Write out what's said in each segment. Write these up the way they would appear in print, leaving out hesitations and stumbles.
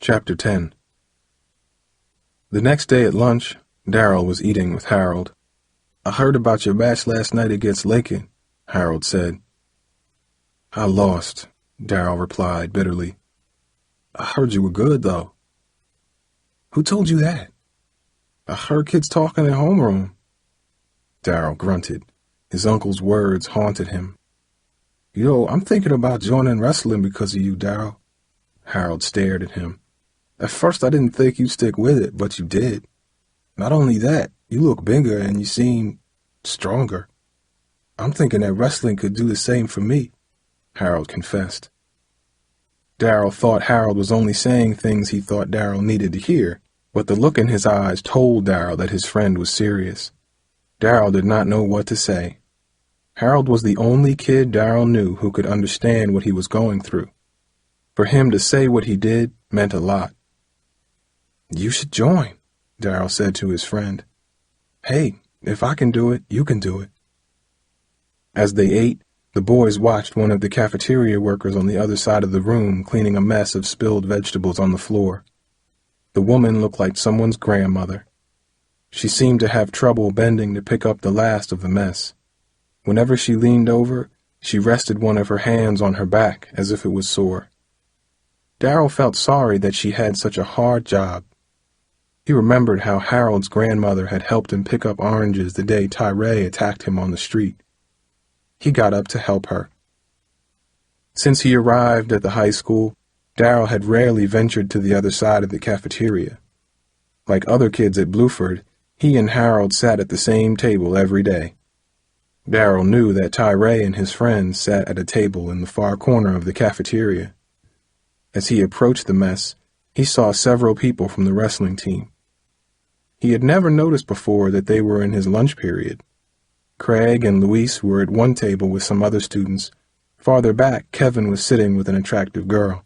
Chapter 10. The next day at lunch, Darrell was eating with Harold. "I heard about your match last night against Lincoln," Harold said. "I lost," Darrell replied bitterly. "I heard you were good, though." "Who told you that?" "I heard kids talking in homeroom." Darrell grunted. His uncle's words haunted him. I'm thinking about joining wrestling because of you, Darrell." Harold stared at him. "At first I didn't think you'd stick with it, but you did. Not only that, you look bigger and you seem stronger. I'm thinking that wrestling could do the same for me," Harold confessed. Darrell thought Harold was only saying things he thought Darrell needed to hear, but the look in his eyes told Darrell that his friend was serious. Darrell did not know what to say. Harold was the only kid Darrell knew who could understand what he was going through. For him to say what he did meant a lot. "You should join," Darrell said to his friend. "Hey, if I can do it, you can do it." As they ate, the boys watched one of the cafeteria workers on the other side of the room cleaning a mess of spilled vegetables on the floor. The woman looked like someone's grandmother. She seemed to have trouble bending to pick up the last of the mess. Whenever she leaned over, she rested one of her hands on her back as if it was sore. Darrell felt sorry that she had such a hard job. He remembered how Harold's grandmother had helped him pick up oranges the day Tyrae attacked him on the street. He got up to help her. Since he arrived at the high school, Darrell had rarely ventured to the other side of the cafeteria. Like other kids at Bluford, he and Harold sat at the same table every day. Darrell knew that Tyrae and his friends sat at a table in the far corner of the cafeteria. As he approached the mess, he saw several people from the wrestling team. He had never noticed before that they were in his lunch period. Craig and Luis were at one table with some other students. Farther back, Kevin was sitting with an attractive girl.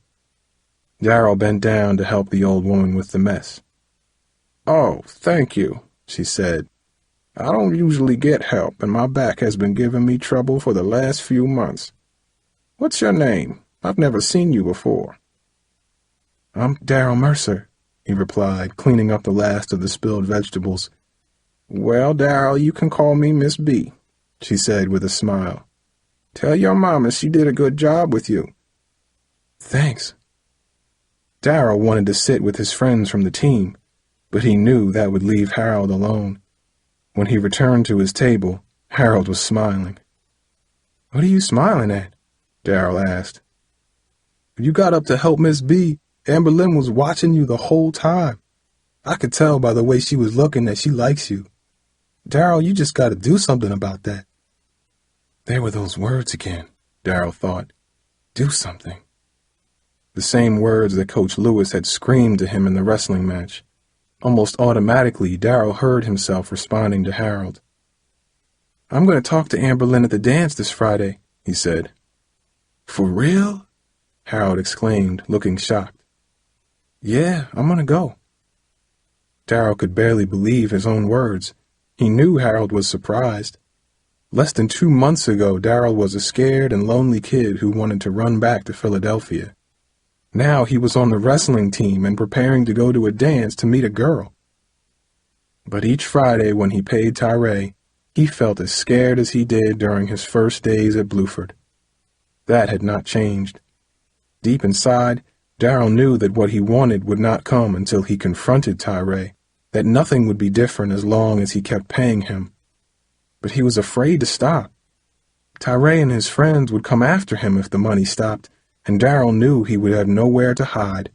Darrell bent down to help the old woman with the mess. "Oh, thank you," she said. "I don't usually get help, and my back has been giving me trouble for the last few months. What's your name? I've never seen you before." "I'm Darrell Mercer," he replied, cleaning up the last of the spilled vegetables. "Well, Darrell, you can call me Miss B," she said with a smile. "Tell your mama she did a good job with you." "Thanks." Darrell wanted to sit with his friends from the team, but he knew that would leave Harold alone. When he returned to his table, Harold was smiling. "What are you smiling at?" Darrell asked. "You got up to help Miss B. Lynn was watching you the whole time. I could tell by the way she was looking that she likes you. Darrell, you just got to do something about that." There were those words again, Darrell thought. Do something. The same words that Coach Lewis had screamed to him in the wrestling match. Almost automatically, Darrell heard himself responding to Harold. "I'm going to talk to Lynn at the dance this Friday," he said. "For real?" Harold exclaimed, looking shocked. "Yeah, I'm going to go." Darrell could barely believe his own words. He knew Harold was surprised. Less than 2 months ago, Darrell was a scared and lonely kid who wanted to run back to Philadelphia. Now he was on the wrestling team and preparing to go to a dance to meet a girl. But each Friday when he paid Tyrae, he felt as scared as he did during his first days at Bluford. That had not changed. Deep inside, Darrell knew that what he wanted would not come until he confronted Tyrae, that nothing would be different as long as he kept paying him. But he was afraid to stop. Tyrae and his friends would come after him if the money stopped, and Darrell knew he would have nowhere to hide.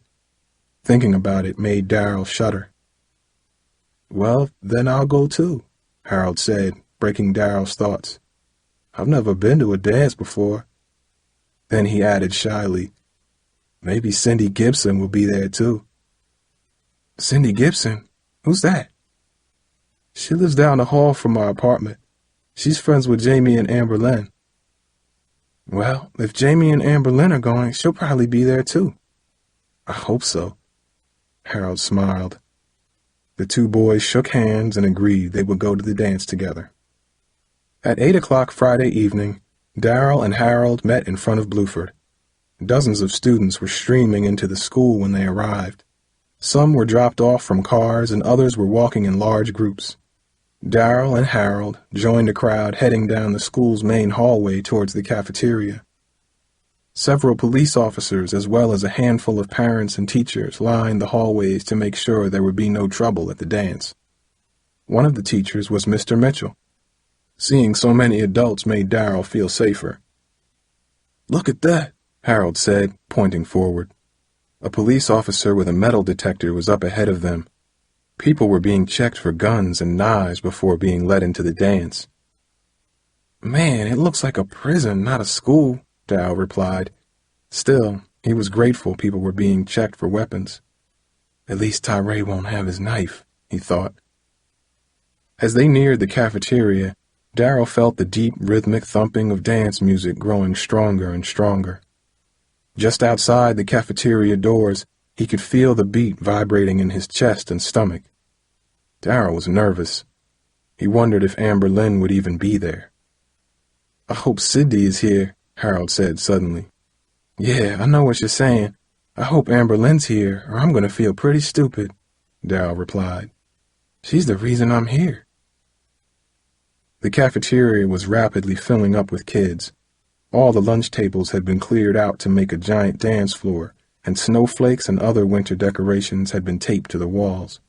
Thinking about it made Darrell shudder. "Well, then I'll go too," Harold said, breaking Darrell's thoughts. "I've never been to a dance before." Then he added shyly, "Maybe Cindy Gibson will be there too." "Cindy Gibson? Who's that?" "She lives down the hall from our apartment. She's friends with Jamie and Lynn." "Well, if Jamie and Lynn are going, she'll probably be there too." "I hope so." Harold smiled. The two boys shook hands and agreed they would go to the dance together. At 8 o'clock Friday evening, Darrell and Harold met in front of Bluford. Dozens of students were streaming into the school when they arrived. Some were dropped off from cars and others were walking in large groups. Darrell and Harold joined the crowd heading down the school's main hallway towards the cafeteria. Several police officers as well as a handful of parents and teachers lined the hallways to make sure there would be no trouble at the dance. One of the teachers was Mr. Mitchell. Seeing so many adults made Darrell feel safer. "Look at that," Harold said, pointing forward. A police officer with a metal detector was up ahead of them. People were being checked for guns and knives before being let into the dance. "Man, it looks like a prison, not a school," Darrell replied. Still, he was grateful people were being checked for weapons. At least Tyrae won't have his knife, he thought. As they neared the cafeteria, Darrell felt the deep, rhythmic thumping of dance music growing stronger and stronger. Just outside the cafeteria doors, he could feel the beat vibrating in his chest and stomach. Darrell was nervous. He wondered if Lynn would even be there. "I hope Cindy is here," Harold said suddenly. "Yeah, I know what you're saying. I hope Lynn's here, or I'm going to feel pretty stupid," Darrell replied. "She's the reason I'm here." The cafeteria was rapidly filling up with kids. All the lunch tables had been cleared out to make a giant dance floor, and snowflakes and other winter decorations had been taped to the walls.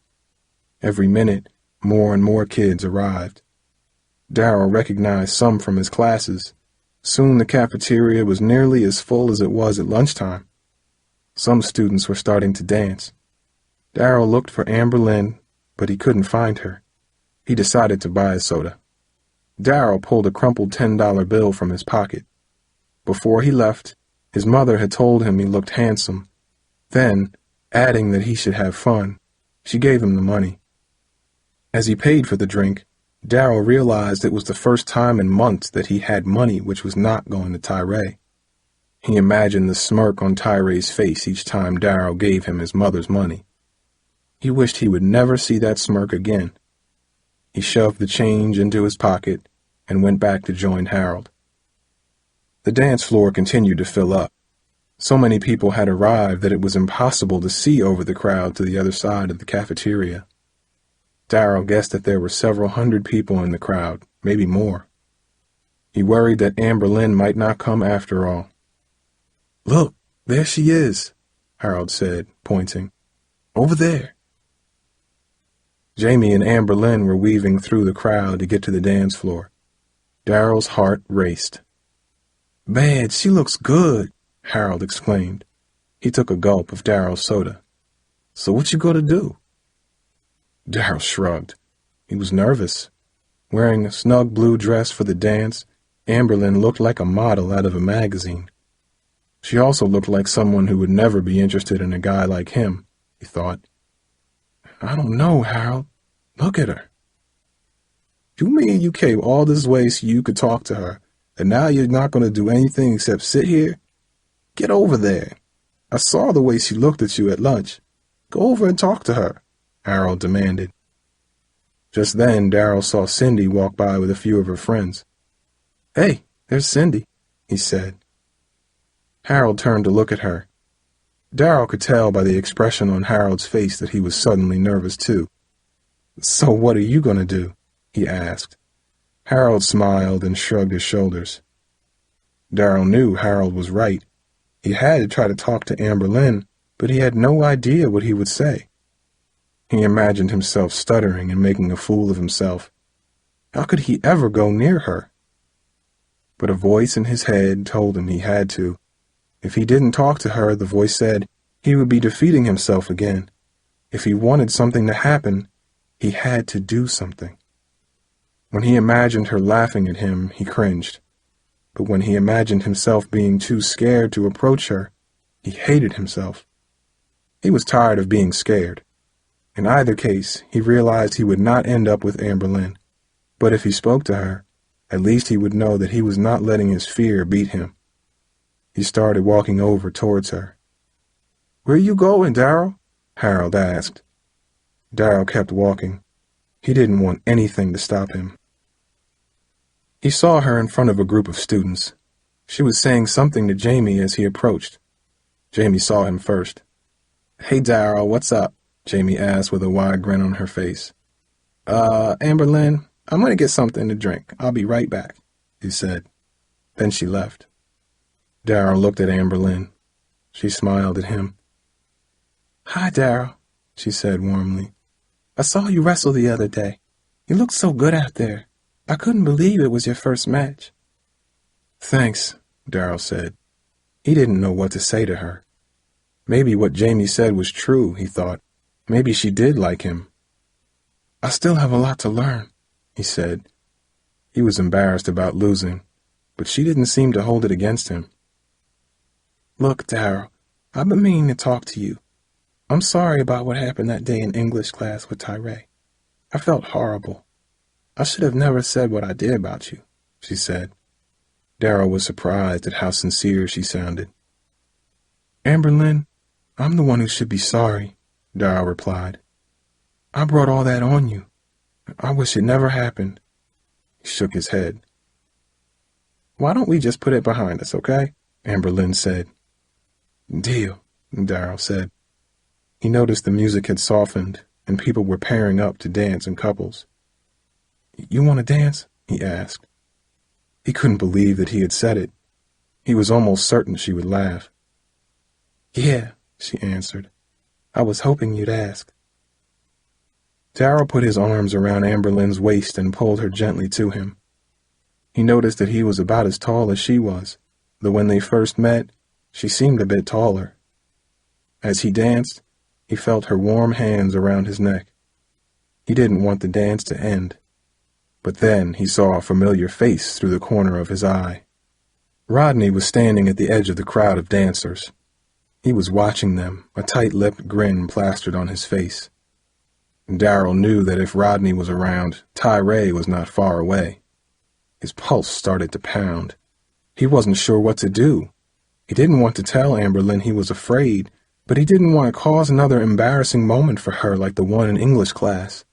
Every minute, more and more kids arrived. Darrell recognized some from his classes. Soon the cafeteria was nearly as full as it was at lunchtime. Some students were starting to dance. Darrell looked for Lynn, but he couldn't find her. He decided to buy a soda. Darrell pulled a crumpled $10 bill from his pocket. Before he left, his mother had told him he looked handsome. Then, adding that he should have fun, she gave him the money. As he paid for the drink, Darrell realized it was the first time in months that he had money which was not going to Tyrae. He imagined the smirk on Tyrae's face each time Darrell gave him his mother's money. He wished he would never see that smirk again. He shoved the change into his pocket and went back to join Harold. The dance floor continued to fill up. So many people had arrived that it was impossible to see over the crowd to the other side of the cafeteria. Darrell guessed that there were several hundred people in the crowd, maybe more. He worried that Lynn might not come after all. "Look, there she is," Harold said, pointing. "Over there." Jamie and Lynn were weaving through the crowd to get to the dance floor. Darrell's heart raced. "Man, she looks good," Harold exclaimed. He took a gulp of Darrell's soda. "So what you gonna do?" Darrell shrugged. He was nervous. Wearing a snug blue dress for the dance, Lynn looked like a model out of a magazine. She also looked like someone who would never be interested in a guy like him, he thought. "I don't know, Harold. Look at her." "You mean you came all this way so you could talk to her, and now you're not going to do anything except sit here? Get over there. I saw the way she looked at you at lunch. Go over and talk to her," Harold demanded. Just then, Darrell saw Cindy walk by with a few of her friends. "Hey, there's Cindy," he said. Harold turned to look at her. Darrell could tell by the expression on Harold's face that he was suddenly nervous too. "So what are you going to do?" he asked. Harold smiled and shrugged his shoulders. Darrell knew Harold was right. He had to try to talk to Lynn, but he had no idea what he would say. He imagined himself stuttering and making a fool of himself. How could he ever go near her? But a voice in his head told him he had to. If he didn't talk to her, the voice said, he would be defeating himself again. If he wanted something to happen, he had to do something. When he imagined her laughing at him, he cringed. But when he imagined himself being too scared to approach her, he hated himself. He was tired of being scared. In either case, he realized he would not end up with Lynn. But if he spoke to her, at least he would know that he was not letting his fear beat him. He started walking over towards her. "Where you going, Darrell?" Harold asked. Darrell kept walking. He didn't want anything to stop him. He saw her in front of a group of students. She was saying something to Jamie as he approached. Jamie saw him first. "Hey, Darrell, what's up?" Jamie asked with a wide grin on her face. Amber Lynn, I'm going to get something to drink. I'll be right back, she said. Then she left. Darrell looked at Amber Lynn. She smiled at him. Hi, Darrell, she said warmly. I saw you wrestle the other day. You looked so good out there. I couldn't believe it was your first match. Thanks, Darrell said. He didn't know what to say to her. Maybe what Jamie said was true, he thought. Maybe she did like him. I still have a lot to learn, he said. He was embarrassed about losing, but she didn't seem to hold it against him. Look, Darrell, I've been meaning to talk to you. I'm sorry about what happened that day in English class with Tyrae. I felt horrible. I should have never said what I did about you, she said. Darrell was surprised at how sincere she sounded. Amber Lynn, I'm the one who should be sorry, Darrell replied. I brought all that on you. I wish it never happened. He shook his head. Why don't we just put it behind us, okay? Amber Lynn said. Deal, Darrell said. He noticed the music had softened and people were pairing up to dance in couples. You want to dance? He asked. He couldn't believe that he had said it. He was almost certain she would laugh. Yeah, she answered. I was hoping you'd ask. Darrell put his arms around Amber Lynn's waist and pulled her gently to him. He noticed that he was about as tall as she was, though when they first met, she seemed a bit taller. As he danced, he felt her warm hands around his neck. He didn't want the dance to end. But then he saw a familiar face through the corner of his eye. Rodney was standing at the edge of the crowd of dancers. He was watching them, a tight-lipped grin plastered on his face. Darrell knew that if Rodney was around, Tyrae was not far away. His pulse started to pound. He wasn't sure what to do. He didn't want to tell Amber Lynn he was afraid, but he didn't want to cause another embarrassing moment for her like the one in English class.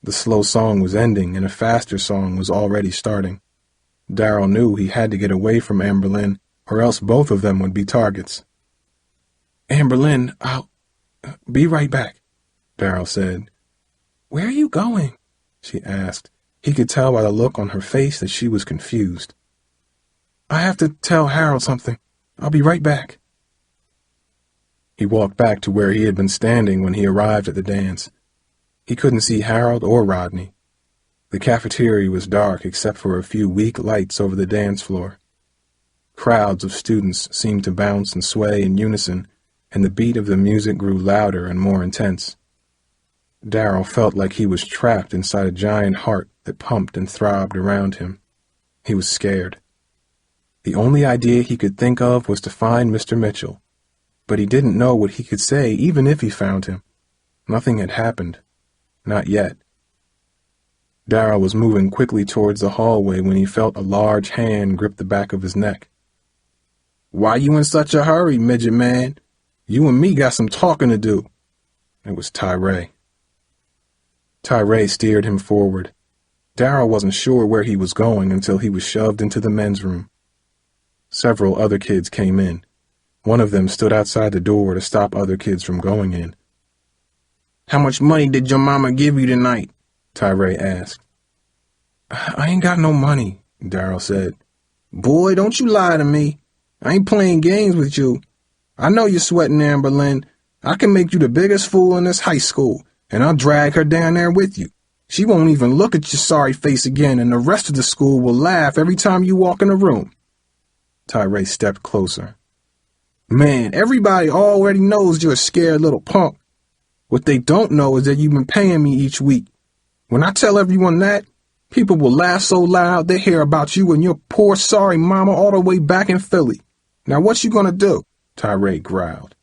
The slow song was ending and a faster song was already starting. Darrell knew he had to get away from Amber Lynn, or else both of them would be targets. Amber Lynn, I'll be right back, Darrell said. Where are you going? She asked. He could tell by the look on her face that she was confused. I have to tell Harold something. I'll be right back. He walked back to where he had been standing when he arrived at the dance. He couldn't see Harold or Rodney. The cafeteria was dark except for a few weak lights over the dance floor. Crowds of students seemed to bounce and sway in unison, and the beat of the music grew louder and more intense. Darrell felt like he was trapped inside a giant heart that pumped and throbbed around him. He was scared. The only idea he could think of was to find Mr. Mitchell, but he didn't know what he could say even if he found him. Nothing had happened. Not yet. Darrell was moving quickly towards the hallway when he felt a large hand grip the back of his neck. Why you in such a hurry, midget man? You and me got some talking to do. It was Tyrae. Tyrae steered him forward. Darrell wasn't sure where he was going until he was shoved into the men's room. Several other kids came in. One of them stood outside the door to stop other kids from going in. How much money did your mama give you tonight? Tyrae asked. I ain't got no money, Darrell said. Boy, don't you lie to me. I ain't playing games with you. I know you're sweating, Amber Lynn. I can make you the biggest fool in this high school, and I'll drag her down there with you. She won't even look at your sorry face again, and the rest of the school will laugh every time you walk in the room. Tyrae stepped closer. Man, everybody already knows you're a scared little punk. What they don't know is that you've been paying me each week. When I tell everyone that, people will laugh so loud they hear about you and your poor sorry mama all the way back in Philly. Now what you gonna do? Tyrae growled.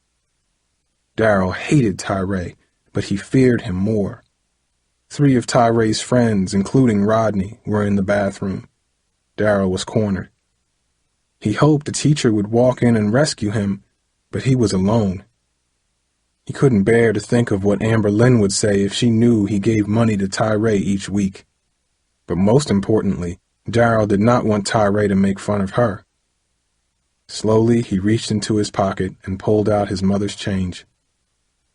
Darrell hated Tyrae, but he feared him more. 3 of Tyrae's friends, including Rodney, were in the bathroom. Darrell was cornered. He hoped the teacher would walk in and rescue him, but he was alone. He couldn't bear to think of what Amber Lynn would say if she knew he gave money to Tyrae each week. But most importantly, Darrell did not want Tyrae to make fun of her. Slowly, he reached into his pocket and pulled out his mother's change.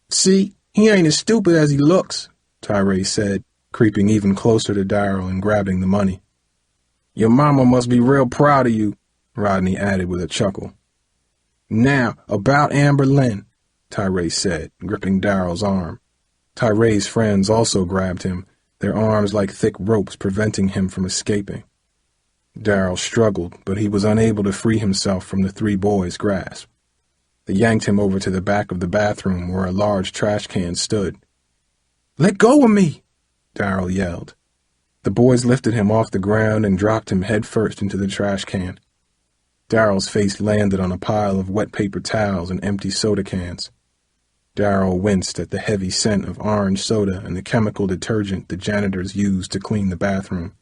See, He ain't as stupid as he looks, Tyrae said, creeping even closer to Darrell and grabbing the money. Your mama must be real proud of you, Rodney added with a chuckle. Now, about Amber Lynn, Tyrae said, gripping Darrell's arm. Tyrae's friends also grabbed him, their arms like thick ropes preventing him from escaping. Darrell struggled, but he was unable to free himself from the three boys' grasp. They yanked him over to the back of the bathroom where a large trash can stood. Let go of me, Darrell yelled. The boys lifted him off the ground and dropped him headfirst into the trash can. Darrell's face landed on a pile of wet paper towels and empty soda cans. Darrell winced at the heavy scent of orange soda and the chemical detergent the janitors used to clean the bathroom.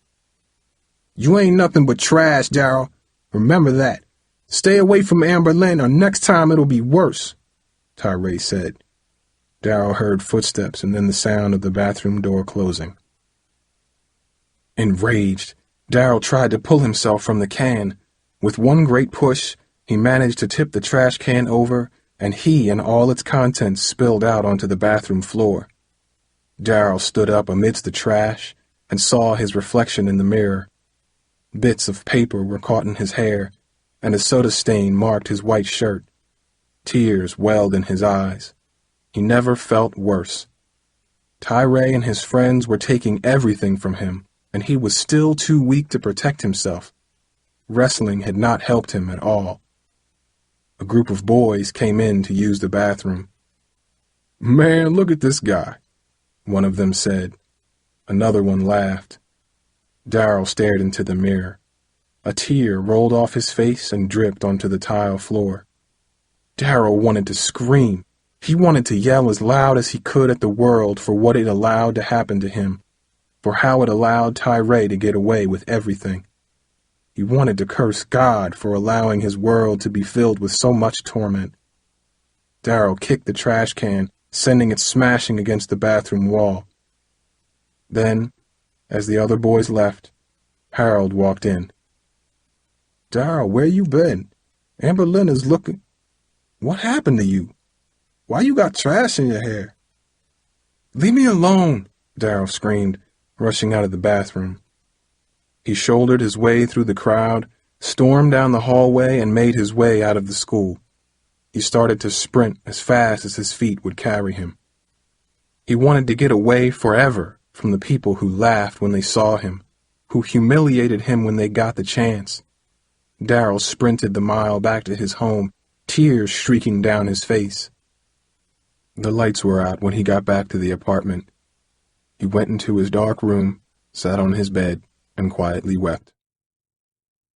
You ain't nothing but trash, Darrell. Remember that. Stay away from Amber Lynn or next time it'll be worse, Tyrae said. Darrell heard footsteps and then the sound of the bathroom door closing. Enraged, Darrell tried to pull himself from the can. With one great push, he managed to tip the trash can over, and he and all its contents spilled out onto the bathroom floor. Darrell stood up amidst the trash and saw his reflection in the mirror. Bits of paper were caught in his hair, and a soda stain marked his white shirt. Tears welled in his eyes. He never felt worse. Tyrae and his friends were taking everything from him, and he was still too weak to protect himself. Wrestling had not helped him at all. A group of boys came in to use the bathroom. Man, look at this guy, one of them said. Another one laughed. Darrell stared into the mirror. A tear rolled off his face and dripped onto the tile floor. Darrell wanted to scream. He wanted to yell as loud as he could at the world for what it allowed to happen to him, for how it allowed Tyrae to get away with everything. He wanted to curse God for allowing his world to be filled with so much torment. Darrell kicked the trash can, sending it smashing against the bathroom wall. Then, as the other boys left, Harold walked in. Darrell, where you been? Amber Lynn is looking... What happened to you? Why you got trash in your hair? Leave me alone, Darrell screamed, rushing out of the bathroom. He shouldered his way through the crowd, stormed down the hallway, and made his way out of the school. He started to sprint as fast as his feet would carry him. He wanted to get away forever from the people who laughed when they saw him, who humiliated him when they got the chance. Darrell sprinted the mile back to his home, tears streaking down his face. The lights were out when he got back to the apartment. He went into his dark room, sat on his bed, and quietly wept.